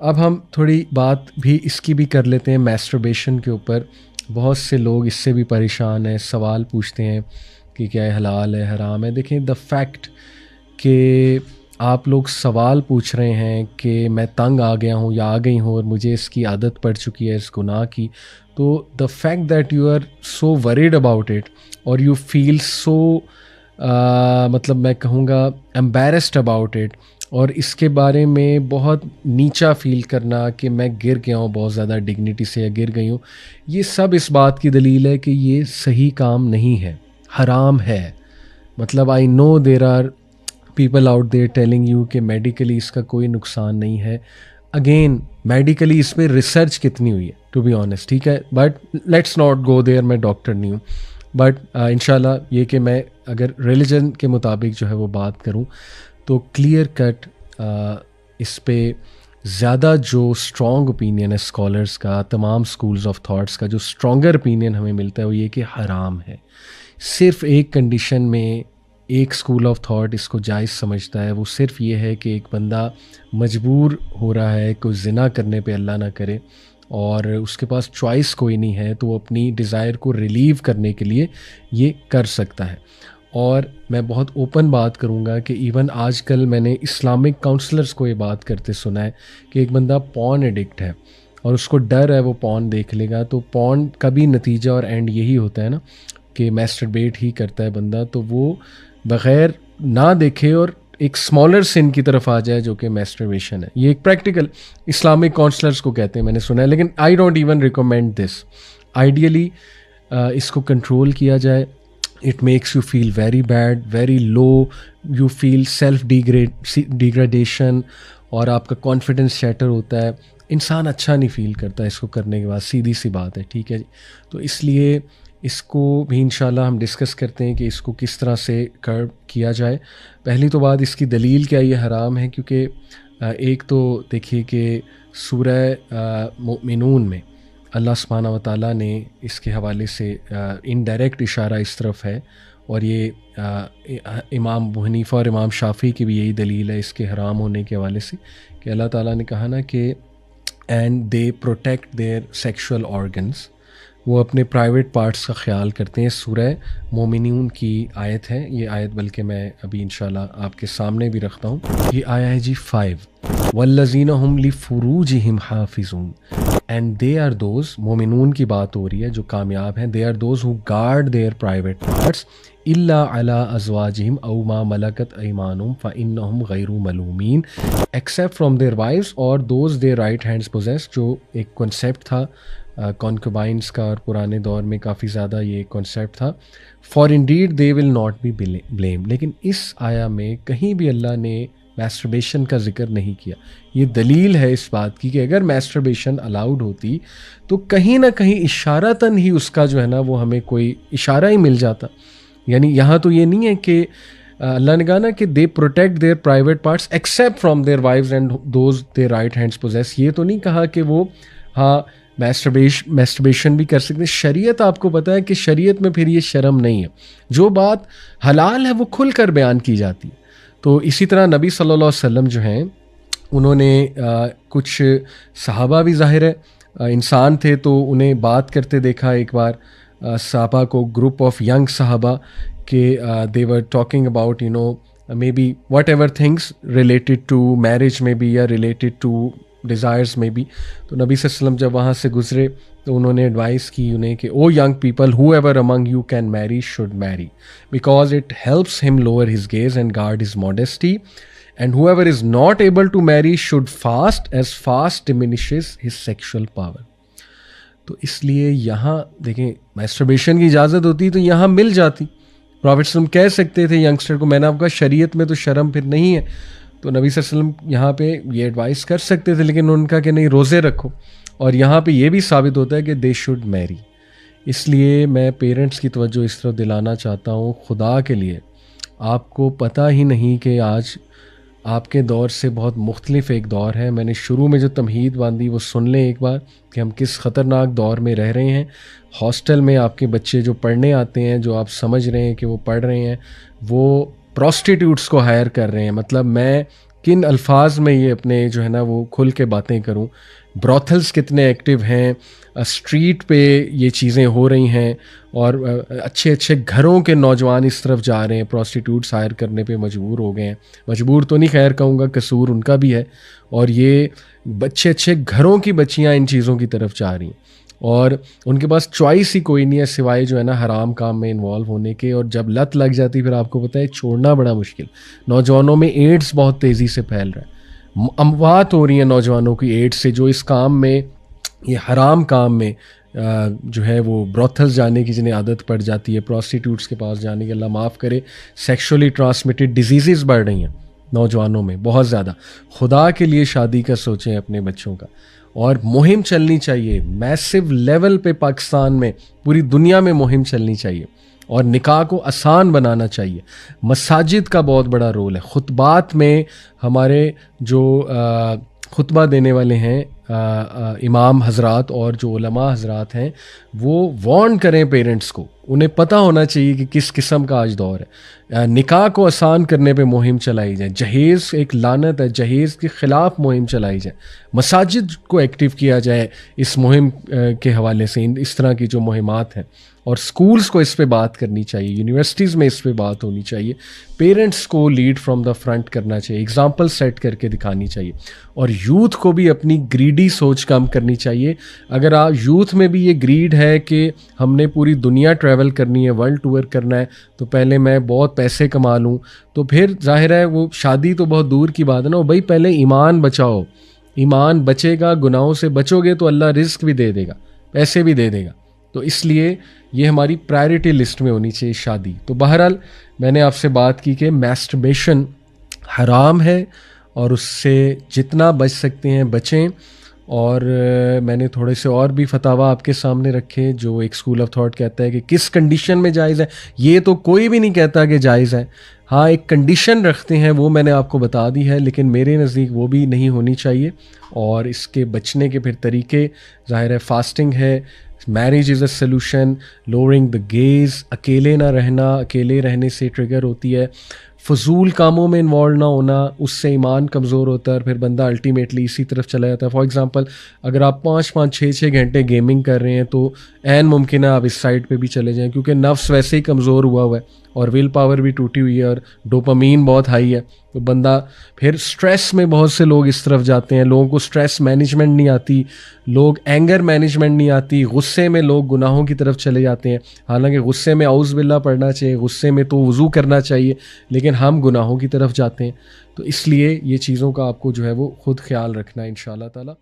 اب ہم تھوڑی بات بھی اس کی بھی کر لیتے ہیں میسٹربیشن کے اوپر. بہت سے لوگ اس سے بھی پریشان ہیں, سوال پوچھتے ہیں کہ کیا یہ حلال ہے حرام ہے. دیکھیں دا فیکٹ کہ آپ لوگ سوال پوچھ رہے ہیں کہ میں تنگ آ گیا ہوں یا آ گئی ہوں اور مجھے اس کی عادت پڑ چکی ہے اس گناہ کی, تو the fact that you are so worried about it or you feel so مطلب میں کہوں گا امبیرسڈ اباؤٹ اٹ, اور اس کے بارے میں بہت نیچا فیل کرنا کہ میں گر گیا ہوں بہت زیادہ ڈگنیٹی سے یا گر گئی ہوں, یہ سب اس بات کی دلیل ہے کہ یہ صحیح کام نہیں ہے, حرام ہے. مطلب I know there are people out there telling you کہ میڈیکلی اس کا کوئی نقصان نہیں ہے. اگین میڈیکلی اس پہ ریسرچ کتنی ہوئی ہے ٹو بی آنیسٹ, ٹھیک ہے, but let's not go there. میں ڈاکٹر نہیں ہوں, بٹ انشاءاللہ یہ کہ میں اگر ریلیجن کے مطابق جو ہے وہ بات کروں تو کلیئر کٹ اس پہ زیادہ جو اسٹرانگ اوپینین ہے اسکالرس کا, تمام اسکولز آف تھاٹس کا جو اسٹرانگر اوپینین ہمیں ملتا ہے وہ یہ کہ حرام ہے. صرف ایک کنڈیشن میں ایک اسکول آف تھاٹ اس کو جائز سمجھتا ہے, وہ صرف یہ ہے کہ ایک بندہ مجبور ہو رہا ہے کوئی زنا کرنے پہ, اللہ نہ کرے, اور اس کے پاس چوائس کوئی نہیں ہے, تو وہ اپنی ڈیزائر کو ریلیو کرنے کے لیے یہ کر سکتا ہے. اور میں بہت اوپن بات کروں گا کہ ایون آج کل میں نے اسلامک کاؤنسلرز کو یہ بات کرتے سنا ہے کہ ایک بندہ پون ایڈکٹ ہے اور اس کو ڈر ہے وہ پون دیکھ لے گا, تو پون کا بھی نتیجہ اور اینڈ یہی ہوتا ہے نا کہ میسٹربیٹ ہی کرتا ہے بندہ, تو وہ بغیر نہ دیکھے اور ایک اسمالر سن کی طرف آ جائے جو کہ میسٹربیشن ہے. یہ ایک پریکٹیکل اسلامک کاؤنسلرز کو کہتے ہیں, میں نے سنا ہے, لیکن I don't even recommend this. Ideally اس کو کنٹرول کیا جائے. It makes you feel very bad, very low, you feel self-degradation اور آپ کا کانفیڈنس شیٹر ہوتا ہے. انسان اچھا نہیں فیل کرتا اس کو کرنے کے بعد, سیدھی سی بات ہے, ٹھیک ہے جی. تو اس لیے اس کو بھی انشاءاللہ ہم ڈسکس کرتے ہیں کہ اس کو کس طرح سے کرب کیا جائے. پہلی تو بات اس کی دلیل کیا یہ حرام ہے, کیونکہ ایک تو دیکھیے کہ سورہ مؤمنون میں اللہ سبحانہ و تعالیٰ نے اس کے حوالے سے انڈائریکٹ اشارہ اس طرف ہے, اور یہ امام ابو حنیفہ اور امام شافعی کی بھی یہی دلیل ہے اس کے حرام ہونے کے حوالے سے, کہ اللہ تعالیٰ نے کہا نا کہ and they protect their sexual organs, وہ اپنے پرائیویٹ پارٹس کا خیال کرتے ہیں. سورہ مومنون کی آیت ہے یہ آیت, بلکہ میں ابھی انشاءاللہ آپ کے سامنے بھی رکھتا ہوں. یہ آیا ہے جی 5, والذین هم لفروجہم حافظون, اینڈ دے آر دوز, مومنون کی بات ہو رہی ہے جو کامیاب ہیں, they are those who guard their private parts الا علی ازواجہم او ما ملکت ایمانہم فانہم غیر ملومین, ایکسیپٹ فرام دیئر وائفز اور those their right hands possess, جو ایک کنسیپٹ تھا کانکوبائنس کا, اور پرانے دور میں کافی زیادہ یہ کنسیپٹ تھا. For indeed they will not be blamed. لیکن اس آیا میں کہیں بھی اللہ نے میسٹربیشن کا ذکر نہیں کیا. یہ دلیل ہے اس بات کی کہ اگر میسٹربیشن الاؤڈ ہوتی تو کہیں نہ کہیں اشارتاً ہی اس کا جو ہے نا وہ ہمیں کوئی اشارہ ہی مل جاتا. یعنی یہاں تو یہ نہیں ہے کہ اللہ نے کہا نا کہ they protect their private parts except from their wives and those their right hands possess, یہ تو نہیں کہا کہ وہ ہاں میسٹربیشن بھی کر سکتے ہیں. شریعت آپ کو پتہ ہے کہ شریعت میں پھر یہ شرم نہیں ہے, جو بات حلال ہے وہ کھل کر بیان کی جاتی ہے. تو اسی طرح نبی صلی اللہ علیہ وسلم جو ہیں انہوں نے کچھ صحابہ بھی ظاہر ہے انسان تھے, تو انہیں بات کرتے دیکھا ایک بار صحابہ کو, گروپ آف ینگ صحابہ, کہ they were talking about you know maybe whatever things related to marriage میں بھی یا ریلیٹڈ ٹو ڈیزائرز میں بھی. تو نبی صلی اللہ علیہ وسلم جب وہاں سے گزرے تو انہوں نے ایڈوائز کی انہیں کہ O young people whoever among you can marry should marry, because it helps him lower his gaze and guard his modesty, and whoever is not able to marry should fast as fast diminishes his sexual power. تو اس لیے یہاں دیکھیں میسٹربیشن کی اجازت ہوتی تو یہاں مل جاتی. پروفیٹ صلی اللہ علیہ وسلم کہہ سکتے تھے ینگسٹر کو, میں نے آپ کا شریعت میں تو شرم پھر نہیں ہے, تو نبی صلی اللہ علیہ وسلم یہاں پہ یہ ایڈوائس کر سکتے تھے, لیکن ان کا کہ نہیں روزے رکھو. اور یہاں پہ یہ بھی ثابت ہوتا ہے کہ دے شوڈ میری. اس لیے میں پیرنٹس کی توجہ اس طرح دلانا چاہتا ہوں, خدا کے لیے آپ کو پتہ ہی نہیں کہ آج آپ کے دور سے بہت مختلف ایک دور ہے. میں نے شروع میں جو تمہید باندھی وہ سن لیں ایک بار کہ ہم کس خطرناک دور میں رہ رہے ہیں. ہاسٹل میں آپ کے بچے جو پڑھنے آتے ہیں, جو آپ سمجھ رہے ہیں کہ وہ پڑھ رہے ہیں, وہ پروسٹیٹیوٹس کو ہائر کر رہے ہیں. مطلب میں کن الفاظ میں یہ اپنے جو ہے نا وہ کھل کے باتیں کروں. براتھلز کتنے ایکٹیو ہیں, اسٹریٹ پہ یہ چیزیں ہو رہی ہیں, اور اچھے اچھے گھروں کے نوجوان اس طرف جا رہے ہیں, پروسٹیٹیوٹس ہائر کرنے پہ مجبور ہو گئے ہیں. مجبور تو نہیں خیر کہوں گا, قصور ان کا بھی ہے, اور یہ اچھے اچھے گھروں کی بچیاں ان چیزوں کی طرف جا رہی ہیں, اور ان کے پاس چوائس ہی کوئی نہیں ہے سوائے جو ہے نا حرام کام میں انوالو ہونے کے. اور جب لت لگ جاتی پھر آپ کو پتہ ہے چھوڑنا بڑا مشکل. نوجوانوں میں ایڈز بہت تیزی سے پھیل رہا ہے, اموات ہو رہی ہیں نوجوانوں کی ایڈز سے, جو اس کام میں, یہ حرام کام میں جو ہے وہ براتھلز جانے کی جنہیں عادت پڑ جاتی ہے, پروسٹیٹیوٹس کے پاس جانے کی, اللہ معاف کرے, سیکشولی ٹرانسمیٹڈ ڈیزیزز بڑھ رہی ہیں نوجوانوں میں بہت زیادہ. خدا کے لیے شادی کا سوچیں اپنے بچوں کا, اور مہم چلنی چاہیے میسو لیول پہ, پاکستان میں, پوری دنیا میں مہم چلنی چاہیے, اور نکاح کو آسان بنانا چاہیے. مساجد کا بہت بڑا رول ہے. خطبات میں ہمارے جو خطبہ دینے والے ہیں امام حضرات اور جو علماء حضرات ہیں, وہ وارن کریں پیرنٹس کو, انہیں پتہ ہونا چاہیے کہ کس قسم کا آج دور ہے. نکاح کو آسان کرنے پہ مہم چلائی جائے. جہیز ایک لعنت ہے, جہیز کے خلاف مہم چلائی جائے. مساجد کو ایکٹیو کیا جائے اس مہم کے حوالے سے, اس طرح کی جو مہمات ہیں, اور سکولز کو اس پہ بات کرنی چاہیے, یونیورسٹیز میں اس پہ بات ہونی چاہیے. پیرنٹس کو لیڈ فرام دا فرنٹ کرنا چاہیے, اگزامپل سیٹ کر کے دکھانی چاہیے. اور یوتھ کو بھی اپنی گریڈی سوچ کم کرنی چاہیے. اگر آپ یوتھ میں بھی یہ گریڈ ہے کہ ہم نے پوری دنیا ٹریول کرنی ہے, ورلڈ ٹور کرنا ہے, تو پہلے میں بہت پیسے کما لوں, تو پھر ظاہر ہے وہ شادی تو بہت دور کی بات ہے نا. وہ بھائی پہلے ایمان بچاؤ, ایمان بچے گا, گناہوں سے بچو گے تو اللہ رزق بھی دے دے گا, پیسے بھی دے دے گا. تو اس لیے یہ ہماری پرائرٹی لسٹ میں ہونی چاہیے شادی. تو بہرحال میں نے آپ سے بات کی کہ میسٹربیشن حرام ہے, اور اس سے جتنا بچ سکتے ہیں بچیں. اور میں نے تھوڑے سے اور بھی فتاوا آپ کے سامنے رکھے, جو ایک اسکول آف تھاٹ کہتا ہے کہ کس کنڈیشن میں جائز ہے. یہ تو کوئی بھی نہیں کہتا کہ جائز ہے, ہاں ایک کنڈیشن رکھتے ہیں, وہ میں نے آپ کو بتا دی ہے, لیکن میرے نزدیک وہ بھی نہیں ہونی چاہیے. اور اس کے بچنے کے پھر طریقے ظاہر ہے فاسٹنگ ہے, marriage is a solution, lowering the gaze, اکیلے نہ رہنا, اکیلے رہنے سے ٹریگر ہوتی ہے, فضول کاموں میں انوالو نہ ہونا, اس سے ایمان کمزور ہوتا ہے, اور پھر بندہ الٹیمیٹلی اسی طرف چلا جاتا ہے. فار ایگزامپل اگر آپ 5-6 گھنٹے گیمنگ کر رہے ہیں تو عین ممکن ہے آپ اس سائڈ پہ بھی چلے جائیں, کیونکہ نفس ویسے ہی کمزور ہوا ہے, اور ول پاور بھی ٹوٹی ہوئی ہے, اور ڈوپامین بہت ہائی ہے. تو بندہ پھر سٹریس میں, بہت سے لوگ اس طرف جاتے ہیں, لوگوں کو سٹریس مینجمنٹ نہیں آتی, لوگ اینگر مینجمنٹ نہیں آتی, غصے میں لوگ گناہوں کی طرف چلے جاتے ہیں. حالانکہ غصے میں اعوذ باللہ پڑھنا چاہیے, غصے میں تو وضو کرنا چاہیے, لیکن ہم گناہوں کی طرف جاتے ہیں. تو اس لیے یہ چیزوں کا آپ کو جو ہے وہ خود خیال رکھنا ہے انشاءاللہ تعالی.